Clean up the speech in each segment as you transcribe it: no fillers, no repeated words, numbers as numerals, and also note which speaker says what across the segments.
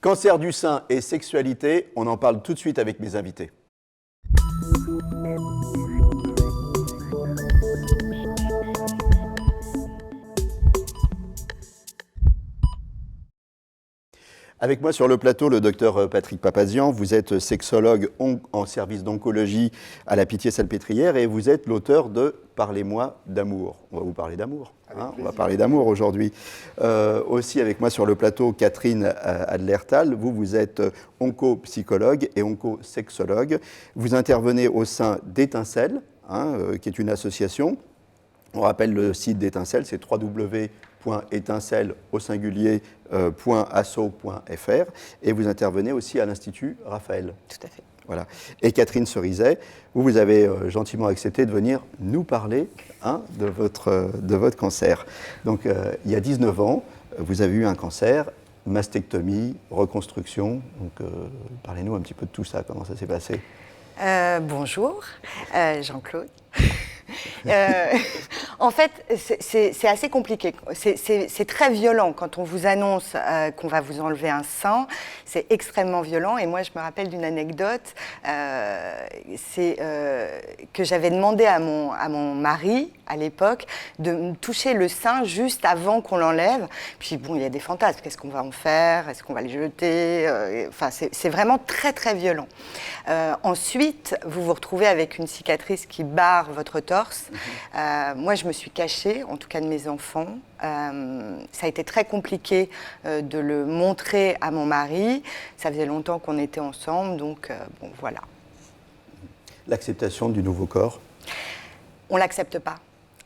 Speaker 1: Cancer du sein et sexualité, on en parle tout de suite avec mes invités. Avec moi sur le plateau, le docteur Patrick Papazian. Vous êtes sexologue en service d'oncologie à la Pitié-Salpêtrière et vous êtes l'auteur de « Parlez-moi d'amour ». On va vous parler d'amour. On va parler d'amour aujourd'hui. Aussi avec moi sur le plateau, Catherine Adlertal. Vous êtes oncopsychologue et oncosexologue. Vous intervenez au sein d'Étincelle, qui est une association. On rappelle le site d'Étincelle, c'est www.étincelle au singulier .asso.fr et vous intervenez aussi à l'Institut Raphaël.
Speaker 2: Tout à fait.
Speaker 1: Voilà. Et Catherine Cerizet, vous avez gentiment accepté de venir nous parler de votre cancer. Donc, il y a 19 ans, vous avez eu un cancer, mastectomie, reconstruction. Donc, parlez-nous un petit peu de tout ça, comment ça s'est passé.
Speaker 2: Bonjour, Jean-Claude. En fait, c'est assez compliqué. C'est très violent quand on vous annonce qu'on va vous enlever un sein. C'est extrêmement violent. Et moi, je me rappelle d'une anecdote. C'est que j'avais demandé à mon mari, à l'époque, de me toucher le sein juste avant qu'on l'enlève. Puis bon, il y a des fantasmes. Qu'est-ce qu'on va en faire? Est-ce qu'on va le jeter? Enfin, c'est vraiment très, très violent. Ensuite, vous vous retrouvez avec une cicatrice qui barre votre torse. Moi, je me suis cachée, en tout cas de mes enfants. Ça a été très compliqué de le montrer à mon mari. Ça faisait longtemps qu'on était ensemble, donc bon, voilà.
Speaker 1: L'acceptation du nouveau corps?
Speaker 2: On ne l'accepte pas.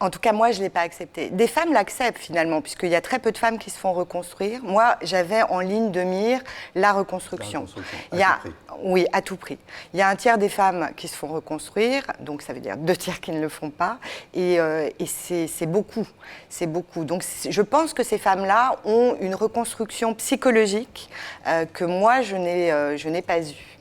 Speaker 2: En tout cas, moi, je ne l'ai pas accepté. Des femmes l'acceptent finalement, puisqu'il y a très peu de femmes qui se font reconstruire. Moi, j'avais en ligne de mire la reconstruction.
Speaker 1: À tout prix.
Speaker 2: Oui, à tout prix. Il y a un tiers des femmes qui se font reconstruire, donc ça veut dire 2 tiers qui ne le font pas. Et c'est beaucoup. C'est beaucoup. Donc je pense que ces femmes-là ont une reconstruction psychologique que moi, je n'ai pas eue.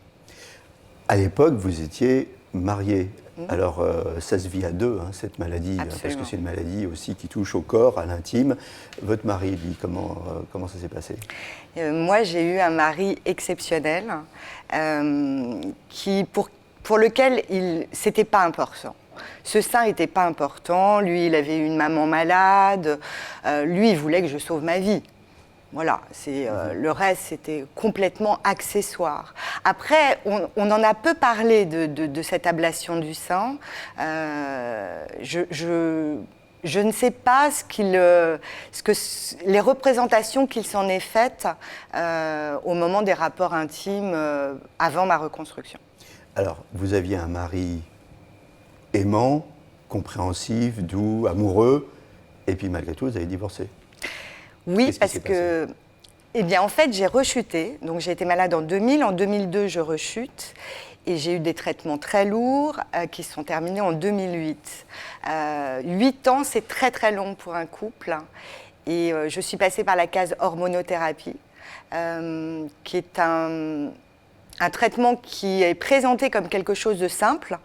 Speaker 1: À l'époque, vous étiez mariée. Alors, ça se vit à deux, cette maladie, parce que c'est une maladie aussi qui touche au corps, à l'intime. Votre mari, lui, comment ça s'est passé?
Speaker 2: Moi, j'ai eu un mari exceptionnel, pour lequel c'était pas important. Ce sein n'était pas important. Lui, il avait une maman malade. Lui, il voulait que je sauve ma vie. Voilà, le reste, c'était complètement accessoire. Après, on en a peu parlé de cette ablation du sein. Je ne sais pas les représentations qu'il s'en est faites au moment des rapports intimes avant ma reconstruction.
Speaker 1: Alors, vous aviez un mari aimant, compréhensif, doux, amoureux, et puis malgré tout, vous avez divorcé.
Speaker 2: Oui, parce que, en fait, j'ai rechuté. Donc, j'ai été malade en 2000. En 2002, je rechute. Et j'ai eu des traitements très lourds qui se sont terminés en 2008. 8 ans, c'est très, très long pour un couple. Et je suis passée par la case hormonothérapie, qui est un traitement qui est présenté comme quelque chose de simple,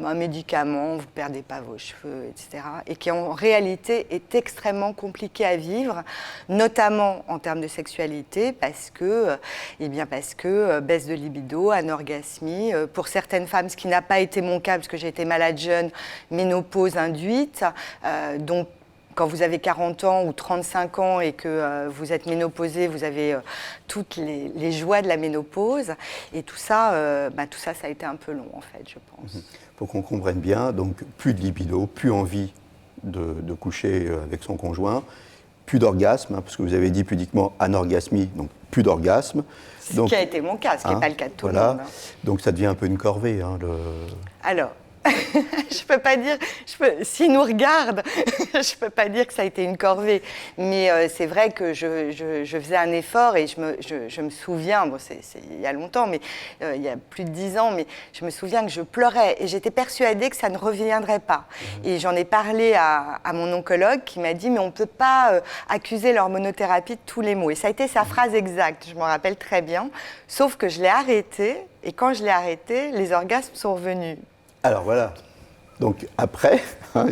Speaker 2: un médicament, vous ne perdez pas vos cheveux, etc. Et qui en réalité est extrêmement compliqué à vivre, notamment en termes de sexualité, parce que baisse de libido, anorgasmie, pour certaines femmes, ce qui n'a pas été mon cas, parce que j'ai été malade jeune, ménopause induite, donc quand vous avez 40 ans ou 35 ans et que vous êtes ménopausée, vous avez toutes les joies de la ménopause. Et tout ça, ça a été un peu long, en fait, je pense.
Speaker 1: Pour qu'on comprenne bien, donc plus de libido, plus envie de coucher avec son conjoint, plus d'orgasme, parce que vous avez dit pudiquement anorgasmie, donc plus d'orgasme.
Speaker 2: Ce qui a été mon cas, ce qui n'est pas le cas de tout le monde.
Speaker 1: Donc ça devient un peu une corvée.
Speaker 2: Alors, je peux pas dire, s'ils nous regardent, je peux pas dire que ça a été une corvée, mais c'est vrai que je faisais un effort et je me souviens, bon c'est il y a longtemps, mais il y a plus de 10 ans, mais je me souviens que je pleurais et j'étais persuadée que ça ne reviendrait pas. Et j'en ai parlé à mon oncologue qui m'a dit mais on peut pas accuser l'hormonothérapie de tous les maux. Et ça a été sa phrase exacte, je m'en rappelle très bien, sauf que je l'ai arrêtée et quand je l'ai arrêtée, les orgasmes sont revenus.
Speaker 1: Alors voilà, donc après,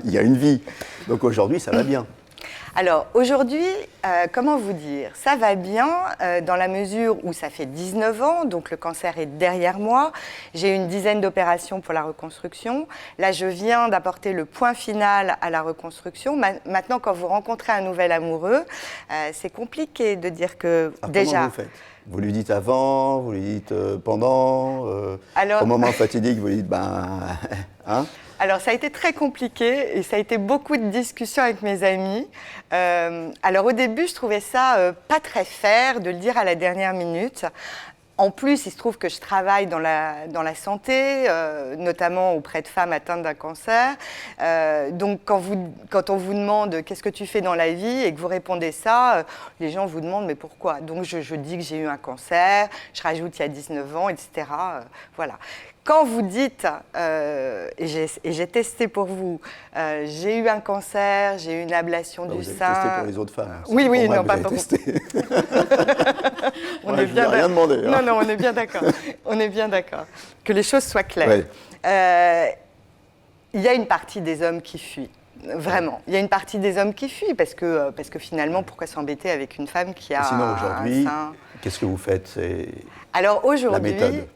Speaker 1: il y a une vie. Donc aujourd'hui, ça va bien.
Speaker 2: Alors aujourd'hui, comment vous dire? Ça va bien dans la mesure où ça fait 19 ans, donc le cancer est derrière moi. J'ai une dizaine d'opérations pour la reconstruction. Là, je viens d'apporter le point final à la reconstruction. Maintenant, quand vous rencontrez un nouvel amoureux, c'est compliqué de dire que déjà...
Speaker 1: Comment vous faites? Vous lui dites avant, vous lui dites pendant, au moment fatidique, vous lui dites hein?
Speaker 2: Alors, ça a été très compliqué et ça a été beaucoup de discussions avec mes amis. Alors, au début, je trouvais ça pas très fair de le dire à la dernière minute. En plus, il se trouve que je travaille dans la santé, notamment auprès de femmes atteintes d'un cancer. Donc, quand on vous demande « qu'est-ce que tu fais dans la vie ?» et que vous répondez ça, les gens vous demandent « mais pourquoi ?» Donc, je dis que j'ai eu un cancer, je rajoute il y a 19 ans, etc. Voilà. Quand vous dites, et j'ai testé pour vous, j'ai eu un cancer, j'ai eu une ablation du sein...
Speaker 1: Vous avez testé pour les autres femmes.
Speaker 2: Oui, non, pas pour vous. On est bien
Speaker 1: rien demandé.
Speaker 2: Non, on est bien d'accord. On est bien d'accord. Que les choses soient claires.
Speaker 1: Ouais.
Speaker 2: Il y a une partie des hommes qui fuient. Vraiment. Il y a une partie des hommes qui fuient parce que finalement, pourquoi s'embêter avec une femme qui a
Speaker 1: sinon, aujourd'hui,
Speaker 2: un sein...
Speaker 1: qu'est-ce que vous faites?
Speaker 2: Alors aujourd'hui...
Speaker 1: La méthode.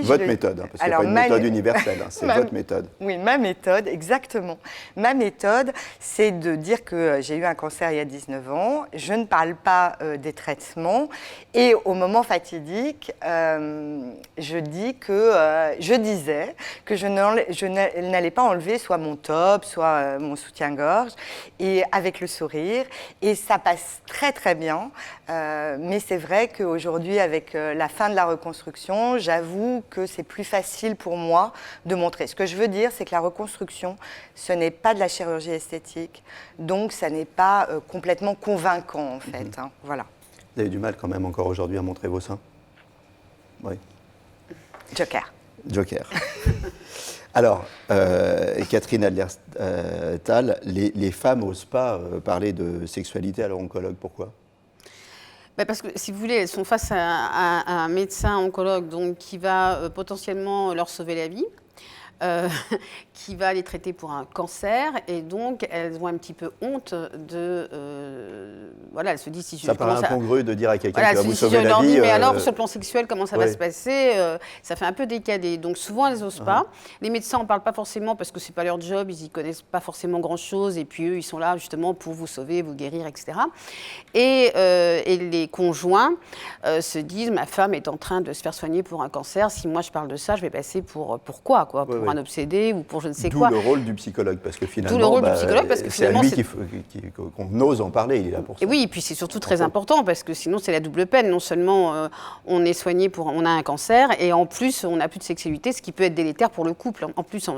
Speaker 1: Votre méthode, parce qu'il n'y a pas une méthode universelle, c'est votre méthode.
Speaker 2: Oui, ma méthode, exactement. Ma méthode, c'est de dire que j'ai eu un cancer il y a 19 ans, je ne parle pas des traitements, et au moment fatidique, je disais que je n'allais pas enlever soit mon top, soit mon soutien-gorge, et avec le sourire, et ça passe très très bien, mais c'est vrai qu'aujourd'hui, avec la fin de la reconstruction, j'avoue que c'est plus facile pour moi de montrer. Ce que je veux dire, c'est que la reconstruction, ce n'est pas de la chirurgie esthétique, donc ça n'est pas complètement convaincant en fait. Hein, voilà.
Speaker 1: Vous avez du mal quand même encore aujourd'hui à montrer vos seins? Oui. Joker. Alors, Catherine Adler-Tall, les femmes n'osent pas parler de sexualité à leur oncologue, pourquoi?
Speaker 3: Parce que, si vous voulez, elles sont face à un médecin oncologue donc, qui va potentiellement leur sauver la vie, qui va les traiter pour un cancer, et donc elles ont un petit peu honte de... voilà, elles se disent si je...
Speaker 1: Ça paraît incongru de dire à quelqu'un qui va vous
Speaker 3: si
Speaker 1: sauver
Speaker 3: je
Speaker 1: la
Speaker 3: leur
Speaker 1: vie...
Speaker 3: dis, mais alors, sur le plan sexuel, comment ça va
Speaker 1: oui.
Speaker 3: se passer ça fait un peu décalé. Donc souvent, elles n'osent pas. Les médecins n'en parlent pas forcément parce que ce n'est pas leur job, ils n'y connaissent pas forcément grand-chose, et puis eux, ils sont là justement pour vous sauver, vous guérir, etc. Et les conjoints se disent, ma femme est en train de se faire soigner pour un cancer, si moi je parle de ça, je vais passer pour quoi Pour un obsédé ou pour je ne sais quoi.
Speaker 1: D'où le rôle du psychologue, parce que finalement,
Speaker 3: c'est à
Speaker 1: lui qu'on ose en parler, il est là pour ça.
Speaker 3: Et oui, et puis c'est surtout très important, parce que sinon c'est la double peine. Non seulement on est soigné on a un cancer, et en plus on n'a plus de sexualité, ce qui peut être délétère pour le couple, en plus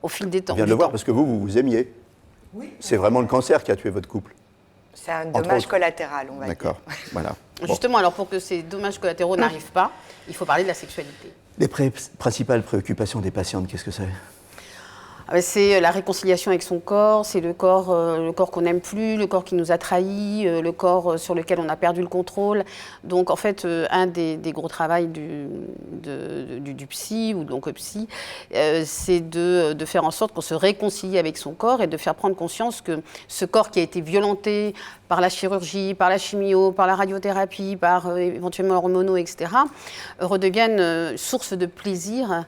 Speaker 3: au fil des temps.
Speaker 1: On vient de le voir, parce que vous aimiez. Oui. C'est vraiment le cancer qui a tué votre couple.
Speaker 2: C'est un dommage collatéral, on va dire.
Speaker 1: D'accord, voilà.
Speaker 3: Justement, alors pour que ces dommages collatéraux n'arrivent pas, il faut parler de la sexualité.
Speaker 1: Les principales préoccupations des patientes, qu'est-ce que c'est?
Speaker 3: C'est la réconciliation avec son corps, c'est le corps qu'on n'aime plus, le corps qui nous a trahis, le corps sur lequel on a perdu le contrôle. Donc en fait, un des gros travaux du psy ou de l'oncopsie, c'est de faire en sorte qu'on se réconcilie avec son corps et de faire prendre conscience que ce corps qui a été violenté par la chirurgie, par la chimio, par la radiothérapie, par éventuellement hormonaux, etc., redevienne source de plaisir.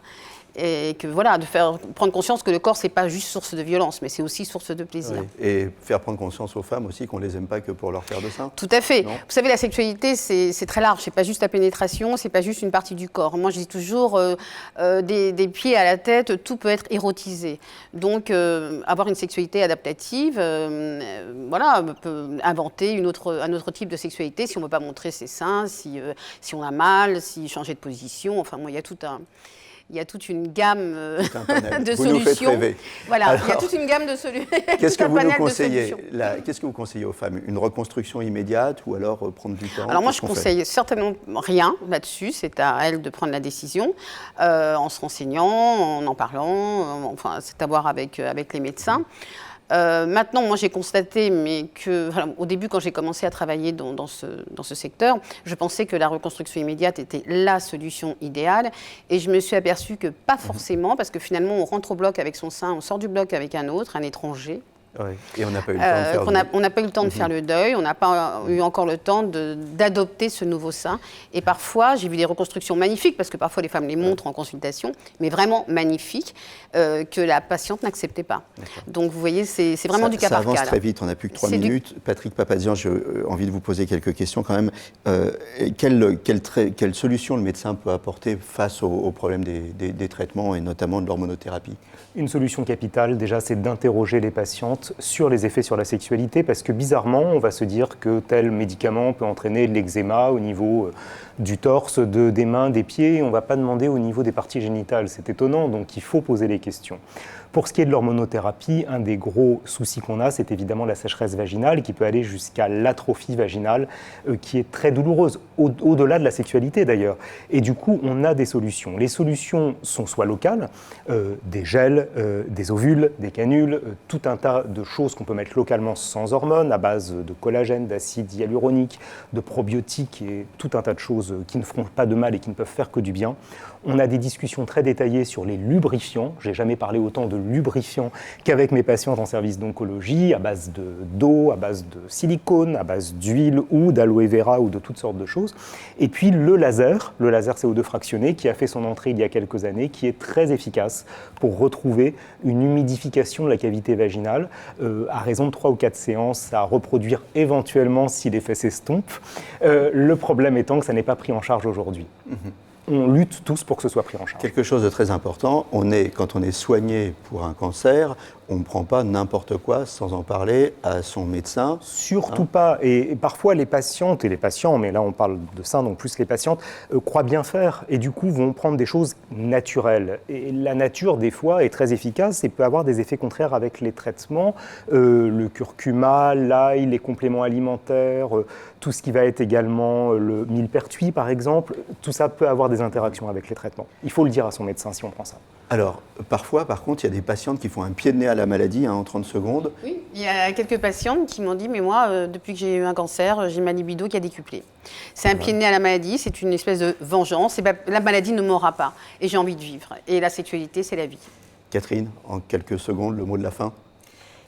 Speaker 3: Et que voilà, de faire prendre conscience que le corps, c'est pas juste source de violence, mais c'est aussi source de plaisir.
Speaker 1: Oui. Et faire prendre conscience aux femmes aussi qu'on les aime pas que pour leur paire de seins.
Speaker 3: Tout à fait.
Speaker 1: Non.
Speaker 3: Vous savez, la sexualité, c'est très large. C'est pas juste la pénétration, c'est pas juste une partie du corps. Moi, je dis toujours, des pieds à la tête, tout peut être érotisé. Donc, avoir une sexualité adaptative, voilà, peut inventer un autre type de sexualité si on ne veut pas montrer ses seins, si on a mal, si changer de position. Enfin, moi, il y a toute une gamme de
Speaker 1: vous
Speaker 3: solutions.
Speaker 1: Nous faites rêver.
Speaker 3: Voilà,
Speaker 1: alors,
Speaker 3: il y a toute une gamme de solutions.
Speaker 1: Qu'est-ce que vous nous conseillez Qu'est-ce que vous conseillez aux femmes? Une reconstruction immédiate ou alors prendre du temps?
Speaker 3: Alors moi, je conseille certainement rien là-dessus. C'est à elles de prendre la décision en se renseignant, en parlant. Enfin, c'est à voir avec les médecins. Maintenant, moi, j'ai constaté, au début, quand j'ai commencé à travailler dans ce secteur, je pensais que la reconstruction immédiate était la solution idéale, et je me suis aperçue que pas forcément, parce que finalement, on rentre au bloc avec son sein, on sort du bloc avec un autre, un étranger.
Speaker 1: Ouais. Et on n'a pas eu le temps de faire
Speaker 3: on n'a pas eu le temps de faire le deuil, on n'a pas eu encore le temps d'adopter ce nouveau sein. Et parfois, j'ai vu des reconstructions magnifiques, parce que parfois les femmes les montrent en consultation, mais vraiment magnifiques, que la patiente n'acceptait pas. Donc vous voyez, c'est vraiment du cas par cas.
Speaker 1: Ça avance très vite, on n'a plus que 3 minutes. Patrick Papazian, j'ai envie de vous poser quelques questions quand même. Quelle solution le médecin peut apporter face au problème des traitements et notamment de l'hormonothérapie?
Speaker 4: Une solution capitale, déjà, c'est d'interroger les patientes sur les effets sur la sexualité, parce que bizarrement, on va se dire que tel médicament peut entraîner de l'eczéma au niveau du torse, des mains, des pieds, et on ne va pas demander au niveau des parties génitales. C'est étonnant, donc il faut poser les questions. Pour ce qui est de l'hormonothérapie, un des gros soucis qu'on a, c'est évidemment la sécheresse vaginale qui peut aller jusqu'à l'atrophie vaginale, qui est très douloureuse, au-delà de la sexualité d'ailleurs. Et du coup, on a des solutions. Les solutions sont soit locales, des gels, des ovules, des canules, tout un tas de choses qu'on peut mettre localement sans hormones, à base de collagène, d'acide hyaluronique, de probiotiques et tout un tas de choses qui ne feront pas de mal et qui ne peuvent faire que du bien. On a des discussions très détaillées sur les lubrifiants. Je n'ai jamais parlé autant de lubrifiants qu'avec mes patientes en service d'oncologie, à base d'eau, à base de silicone, à base d'huile ou d'aloe vera ou de toutes sortes de choses. Et puis le laser CO2 fractionné, qui a fait son entrée il y a quelques années, qui est très efficace pour retrouver une humidification de la cavité vaginale, à raison de 3 ou 4 séances à reproduire éventuellement si l'effet s'estompe. Le problème étant que ça n'est pas pris en charge aujourd'hui. On lutte tous pour que ce soit pris en charge.
Speaker 1: Quelque chose de très important, quand on est soigné pour un cancer, on ne prend pas n'importe quoi sans en parler à son médecin.
Speaker 4: Surtout pas. Et parfois, les patientes et les patients, mais là on parle de ça, donc plus les patientes, croient bien faire et du coup vont prendre des choses naturelles. Et la nature, des fois, est très efficace et peut avoir des effets contraires avec les traitements. Le curcuma, l'ail, les compléments alimentaires, tout ce qui va être également le millepertuis, par exemple, tout ça peut avoir des interactions avec les traitements. Il faut le dire à son médecin si on prend ça.
Speaker 1: Alors, parfois, par contre, il y a des patientes qui font un pied de nez à la maladie en 30 secondes.
Speaker 3: Oui, il y a quelques patientes qui m'ont dit « mais moi, depuis que j'ai eu un cancer, j'ai ma libido qui a décuplé ». C'est un pied de nez à la maladie, c'est une espèce de vengeance. Et la maladie ne m'aura pas et j'ai envie de vivre. Et la sexualité, c'est la vie.
Speaker 1: Catherine, en quelques secondes, le mot de la fin.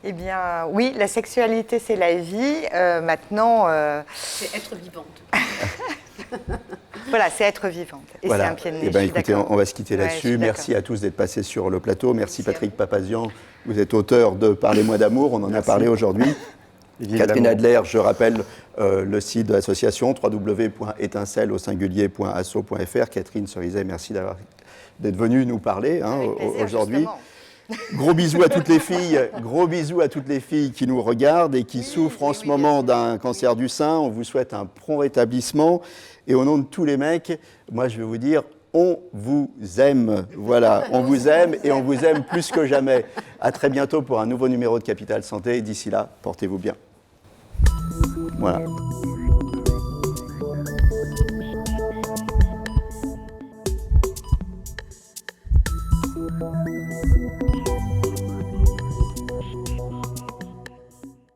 Speaker 2: Eh bien, oui, la sexualité, c'est la vie. Maintenant...
Speaker 3: C'est être vivante.
Speaker 2: Voilà, c'est être vivante. Et
Speaker 1: voilà.
Speaker 2: C'est un pied de nez.
Speaker 1: Eh ben, écoutez, on va se quitter là-dessus. Merci à tous d'être passés sur le plateau. Merci Patrick Papazian. Vous êtes auteur de Parlez-moi d'amour. On en a parlé aujourd'hui. Catherine Adler, je rappelle le site de l'association www.étincelle-au-singulier.asso.fr. Catherine Cerizet, merci d'être venue nous parler aujourd'hui. Gros bisous à toutes les filles, qui nous regardent et qui souffrent en ce moment d'un cancer du sein. On vous souhaite un prompt rétablissement. Et au nom de tous les mecs, moi je vais vous dire, on vous aime. Voilà, on vous aime et on vous aime plus que jamais. À très bientôt pour un nouveau numéro de Capital Santé. D'ici là, portez-vous bien. Voilà.